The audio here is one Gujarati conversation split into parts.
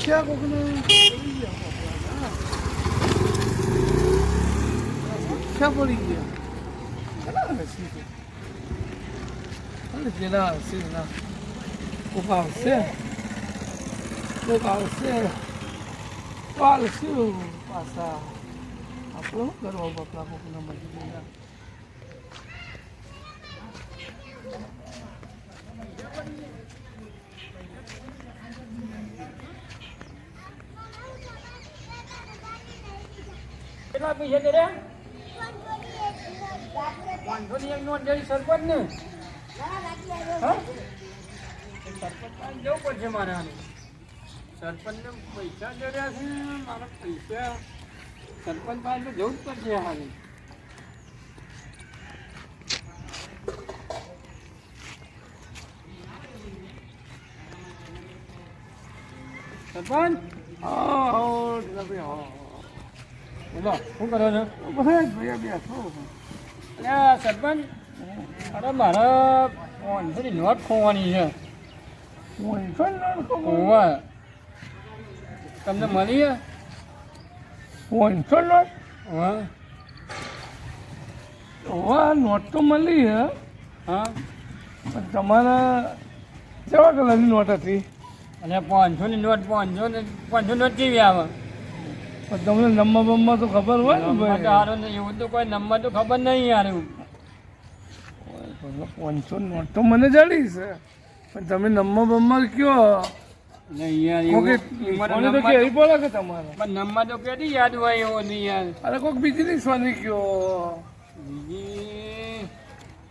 પૈસા કોકને પડી ગયા પડી ગયા પેલા હશે ના કોક આવશે પાલશું પાછા આપણે શું કરવા બાપલા કોકના મજૂરી કેટલા પૈસા દે રે વાંધો નહીં એક નોટ જઈ સરપંચ ને સરપંચ જવું પડશે મારે સરપંચ ને પૈસા જડ્યા છે મારા પૈસા સરપંચ પાસે જવું જ પડશે હારે સરપંચ બોલો શું કરો છો બસ ભૈયા બેઠો અરે સરપંચ અરે મારા ફોનથી નોટ ખોવાની છે હોવા તમને મળી છે પોઈન્ટસો નોટ હા નોટ તો મળી હે હા પણ તમારા કેવા કલરની નોટ હતી અને 500ની નોટ 500 નોટ કેવી આવે પણ તમને નંબર બંબર તો ખબર હોય ને નંબર તો હારો ને એવું તો કોઈ નંબર તો ખબર નહીં યાર એવું 500 નોટ તો મને જડી છે પણ તમે નંબર બંબર કયો નહીં યાર તો કેવી પડે કે તમારે પણ નંબર તો કેદી યાદ હોય એવો નહીં યાર અરે કોઈક બીજી નિશાની કયો બીજી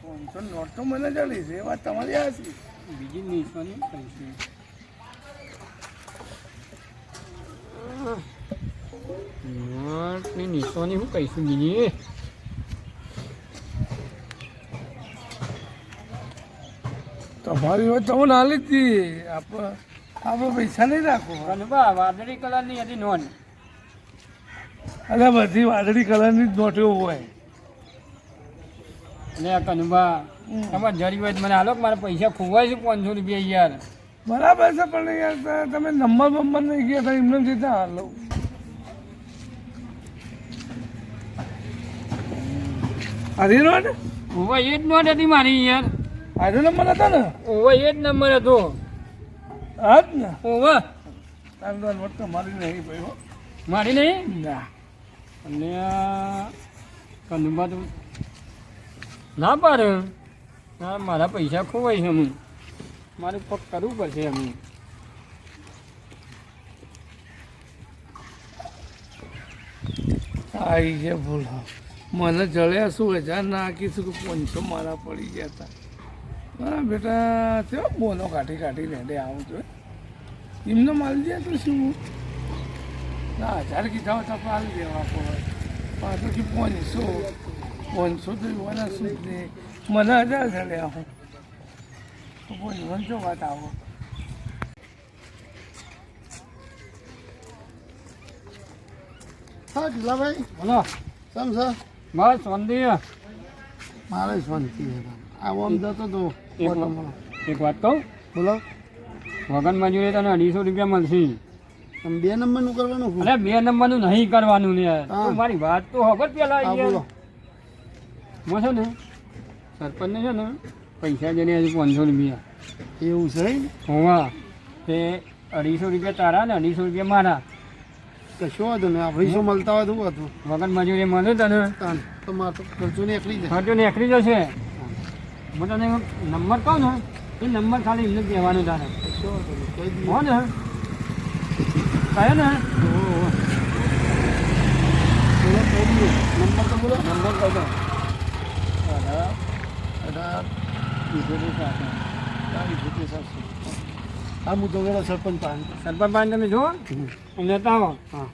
500 નોટ તો મને જડી છે એ વાત તમારી આ છે બીજી નિશાની કહીશું નોટની નિશાની શું કહીશું બીજી તમારી વાત તમે ના લીધી આપણે પૈસા નહીં રાખો કનબા વાદળી કલરની હતી નોટ અરે બધી વાદળી કલરની જ નોટો હોય લે કનબા તમારે જરી હોય તો મને હાલો કે મારા પૈસા ખોવાય છે 500 રૂપિયા યાર બરાબર છે પણ યાર તમે નંબર બંબર નહીં ગયા તો એમને સીધા હાલો હરી નોટ ઓવા એ જ નોટ હતી મારી યાર આજનો નંબર હતો ને ઓવા એ જ નંબર હતો હા જ ને ઓવા તારો નોટ તો મારી નહીં ભાઈ હો મારી નહીં ના અને કનુબા તો ના પાડે ના મારા પૈસા ખોવાય છે હું મારે પગ કરવું પડશે એમ આવી છે ભૂલ મને જળ્યા શું 1000 નાખીશું કે 500 મારા પડી ગયા હતા મારા બેટા તેઓ બોલો કાઢી રેડે આવું જોઈએ એમને માલ દે તો શું ના 1000 કીધા હોય તો પાલ દેવા પડે પાછો કે 500 તો એવાના શું જ નહીં મને 1000 જળ્યા હું તો કોઈ વંચો વાત આવો હા ઢીલાભાઈ બોલો કેમ છે બસ શાંતિ મારે શાંતિ આવો આમ જતો તો એક વાત કહું બોલો વગન મજૂરી તને 250 રૂપિયા મળશે તમે 2 નંબરનું કરવાનું અરે 2 નંબરનું નહીં કરવાનું ને યાર હા. તું મારી વાત તો ખબર પેલા હા બોલો હું છે ને સરપંચને છે ને પૈસા જઈને હજુ 500 રૂપિયા એવું છે હોવા તે 250 રૂપિયા તારા ને 250 રૂપિયા મારા કશો હતું ને આપણે શું મળતા હોય તો હતું વગન મજૂરી મળે તને તમારે તો ખર્ચો નીકળી જાય ખર્ચો નીકળી જશે હું તને નંબર કહું ને એ નંબર ખાલી એમને કહેવાનું તારે કશો હતું નહીં. કહી દીધું. હો ને કહે ને બોલો, કહી દીધું. નંબર તો બોલો નંબર કહી દો 18 18 હા હું તો ગયેલો સરપંચ પાસે સરપંચ પાસે તમે જુઓ લેતા આવો હા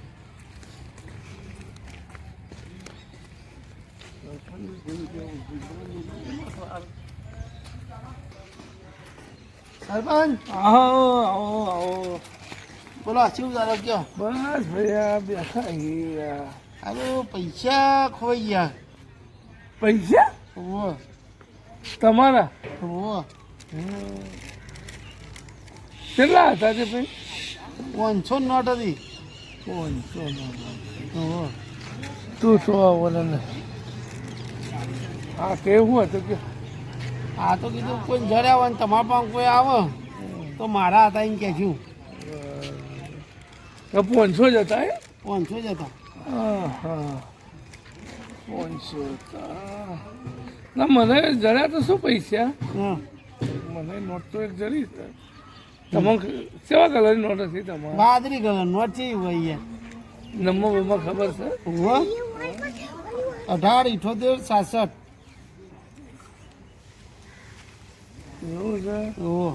સરપંચ આવો આવો આવો બોલો શું ચાલો કયો બસ ભૈયા બેઠા ગયા હાલો પૈસા ખોઈ ગયા પૈસા ઓહો તમારા ઓહો કેટલા હતા તે ભાઈ 500 નોટ હતી. 500 નો ઓહો. તું શું બોલે ને હા કેવું હતું કે આ તો કીધું કોઈ જડ્યા હોય ને તમારા પાસે કોઈ આવે તો મારા હતા એમ કહેશું. 500 જ હતા 500 જ હતા. હા હા 500 હતા ના મને જરા તો શું પૈસા હા. મને નોટ તો એક જરી છે તમામ કેવા કલરની નોટ હતી તમારે વાદળી કલર નોટ છે હોય યાર. નંબર બમ્બર ખબર છે ઓહો. 18 78 67. એવું છે ઓહો.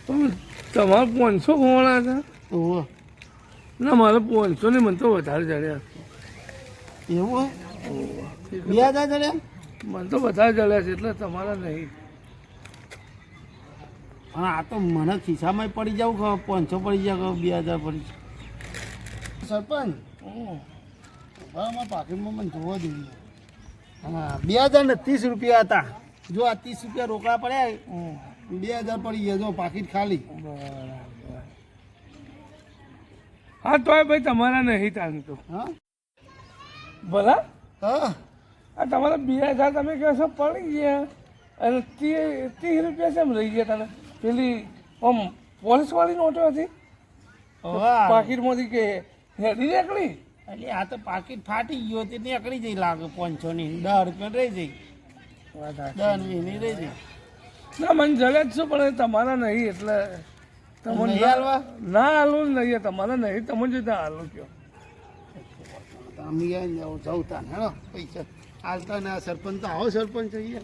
પણ તમારે 500 ખોવાના હતા ઓહો. ના મારે 500 ને મને તો વધારે જડ્યા એવું હે 2000 જડ્યા. મને તો વધારે જડ્યા છે એટલે તમારા નહીં હા આ તો મને ખિસ્સામાં પડી જાવ કે 500 પડી જાય કે 2000 પડી જાય. સરપંચ બરાબર પાકીટમાં મને જોવા જોઈએ. હા 2000 ને 30 રૂપિયા હતા. જો આ 30 રૂપિયા રોકડા પડ્યા 2000 પડી ગયા. જો પાકીટ ખાલી. બરાબર હા તોય ભાઈ તમારા નહીં તાનતું હા ભલા હા. આ તમારા 2000 તમે કહો છો પડી ગયા અને 30 રૂપિયા કેમ રહી ગયા તને પેલી આમ પોલીસવાળી નોટો હતી પાકીટમાંથી કે હેડી નીકળી એટલે આ તો પાકીટ ફાટી ગયો તે નીકળી જઈ લાગે 500 ની 10 રૂપિયા રહી જઈ 10 ની રહી જઈ. ના મને જડે જ શું પણ તમારા નહીં એટલે તમને નહીં હાલવા? ના હાલવું જ નહીં તમારા નહીં તમે જ ત્યાં હાલું કયો અમે જવું તા હેડો પૈસા હાલતા ને આ સરપંચ તો આવો સરપંચ જોઈએ.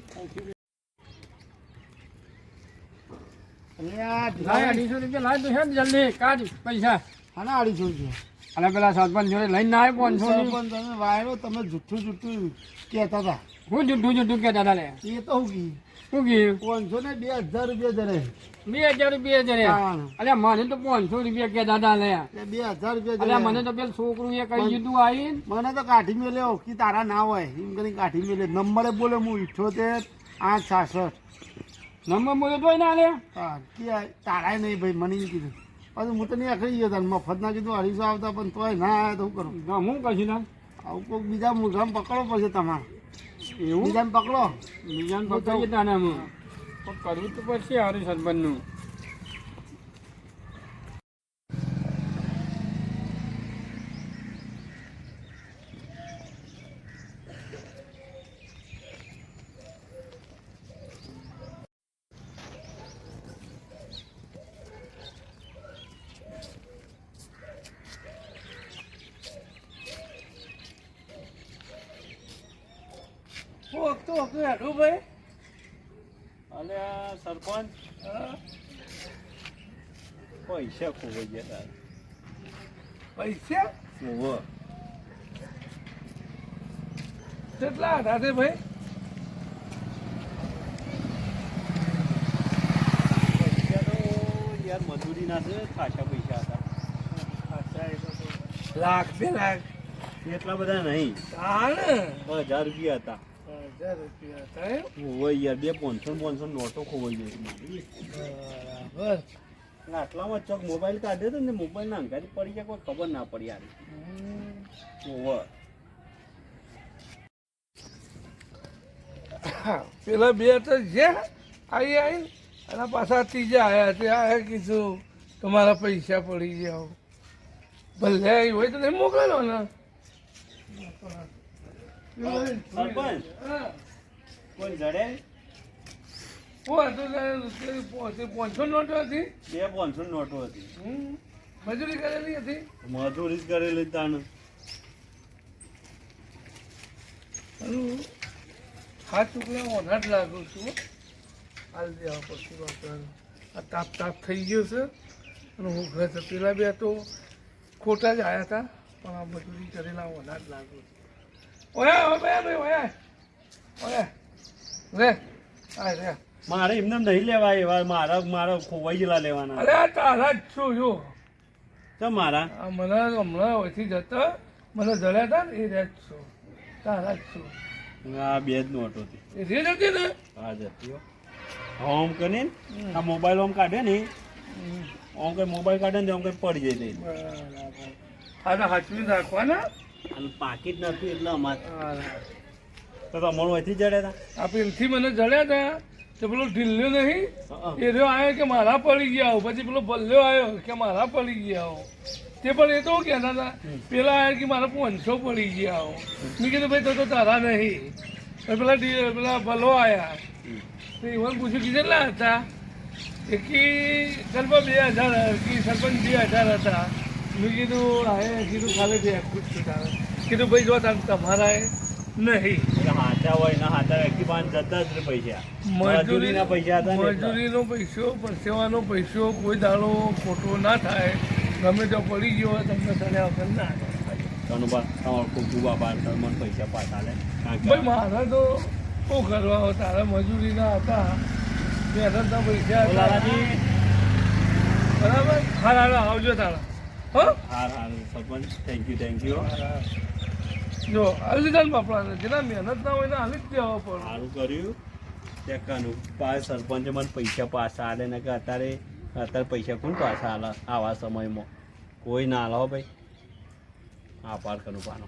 લાય 250 રૂપિયા લાય તો છે ને જલ્દી કાઢ પૈસા. હાના 250 રૂપિયા. અને પેલા સરપંચ જોડે લઈને ના આવે 500 ની. સરપંચ તમે વાયરો તમે જુઠ્ઠું કહેતા હતા. હું જુઠ્ઠું કહેતા હતા લે. એ તો હું કી શું કીધું 500 ને 2000 રૂપિયા જરે. 2000 રૂપિયા જરે. હા. અલ્યા મને તો 500 રૂપિયા કહેતા હતા લે. એટલે 2000 રૂપિયા અલ્યા જરે. મને તો પેલું છોકરું એ કહી દીધું આવીને. મને તો કાઢી મેલ્યો કે તારા ના હોય એમ કરીને કાઢી મેલ્યો. નંબરે બોલે હું 78 866. નંબર બોલો તોય ના લે. હા કે તારાય નહીં ભાઈ મને એમ કીધું. પછી હું તો નહીં આખરી ગયો હતા મફત ના કીધું 250 આવતા પણ તોય ના આવ્યા તો શું કરું. હું કહીશ ના આવું કોઈક બીજા મૂર્ખામાં પકડો પડશે તમારે. એવું બીજાને પકડો. બીજાને પકડીએ તાને હું પણ કરવું તો પડશે હારું સરપંચનું. તો હેડું ભાઈ અલ્યા સરપંચ પૈસા ખોવાઈ ગયા પૈસા તારે કેટલા હતા તે ભાઈ પૈસા તો યાર મજૂરી ના છે ખાસા પૈસા હતા લાખ 2 લાખ એટલા બધા નહીં હાલ 1000 રૂપિયા હતા 1000 રૂપિયા હતા એમ? હોય યાર 500 નોટો ખોવાઈ ગઈ બરાબર આટલામાં ચોક મોબાઈલ કાઢ્યો તો ને મોબાઈલ ના અંગાથી પડી ગયા કોઈ ખબર ના પડી યાર ઓવર પેલા બે તો જે આવી અને પાછા ત્રીજા આવ્યા તે આ કીધું તમારા પૈસા પડી ગયા ભલે આવી હોય તો નહીં મોકલેલો ને સરપંચ કોઈ જડે પાંચસો નોટો હતી 500 નોટો હતી મજૂરી કરેલી હતી મજૂરી જ કરેલી તાણ હાથ ટુકડા ઓઢાટ લાગુ છું હાલ દેવા પછી વાપરવાનું આ તાપ થઈ ગયો છે અને હું ઘર છે પેલા બે તો ખોટા જ આવ્યા હતા પણ આ મજૂરી કરેલા ઓઢાટ લાગુ છું ઓયા ભાઈ ઓયા ઓયા રે આ રે મારે એમને નહીં લેવા એવા મારા ખોવાઈ ગયેલા લેવાના અરે આ તારા જ છું જો તો મારા આ મને હમણાં ઓછી જતો મને જડ્યા હતા ને એ જ છું તારા જ છું આ બે જ નોટો હતી એ રેજ હતી ને હા જતી હો આમ કરીને આ મોબાઈલ આમ કાઢે ને આમ કઈ મોબાઈલ કાઢે ને આમ કઈ પડી જાય તે. બરાબર આ હાચવી રાખવાના. અને પાકીટ નતું એટલે અમારે બરાબર. તો તમારું અહીંથી જડ્યા હતા. આ પેલથી મને જડ્યા હતા તો પેલો ઢીલ્યો નહીં હં. એ રહ્યો આવ્યો કે મારા પડી ગયા હો. પછી પેલો ભલ્યો આવ્યો કે મારા પડી ગયા હો. તે પણ એ તો કહેતા હતા પેલા આવ્યા કે મારા 500 પડી ગયા હો. મેં કીધું ભાઈ તો તારા નહીં. પછી પેલા ભલો આવ્યા તો એમને પૂછ્યું કે કેટલા હતા એ કી સરપંચ 2000 કે સરપંચ 2000 હતા. મેં કીધું હા કીધું ખાલી 2 ખુશ છું તારે. કીધું ભાઈ જો તમારા નહીં એટલે હાચા હોય ના હાચા વ્યક્તિ પાસે જતા જ રે પૈસા. મજૂરીના પૈસા હતા ને એટલા. મજૂરીનો પૈસો પરસેવાનો પૈસો કોઈ દાડો ખોટો ના થાય. ગમે તો પડી ગયો હોય તમને તને વગર ના થાય. ધનુભા તમારો ખૂબ ખૂબ આભાર. તમે મને પૈસા પાછા લે. કારણ ભાઈ કે મારા તો શું કરવા તારા મજૂરીના હતા મહેનતના પૈસા ઓ હતા લાલાજી. બરાબર. હારા આવજો તારા હો. હાર હાર સરપંચ થેન્ક યુ. જો આવી લીધા ને બાપડાને જેના મહેનત ના હોય ને આવી જ દેવા પડે. સારું કર્યું તે કાનું પાસે સરપંચે મને પૈસા પાછા આલે ને કે અત્યારે પૈસા કોણ પાછા આલે આવા સમયમાં કોઈ ના આલો ભાઈ. આભાર કરું પાનો.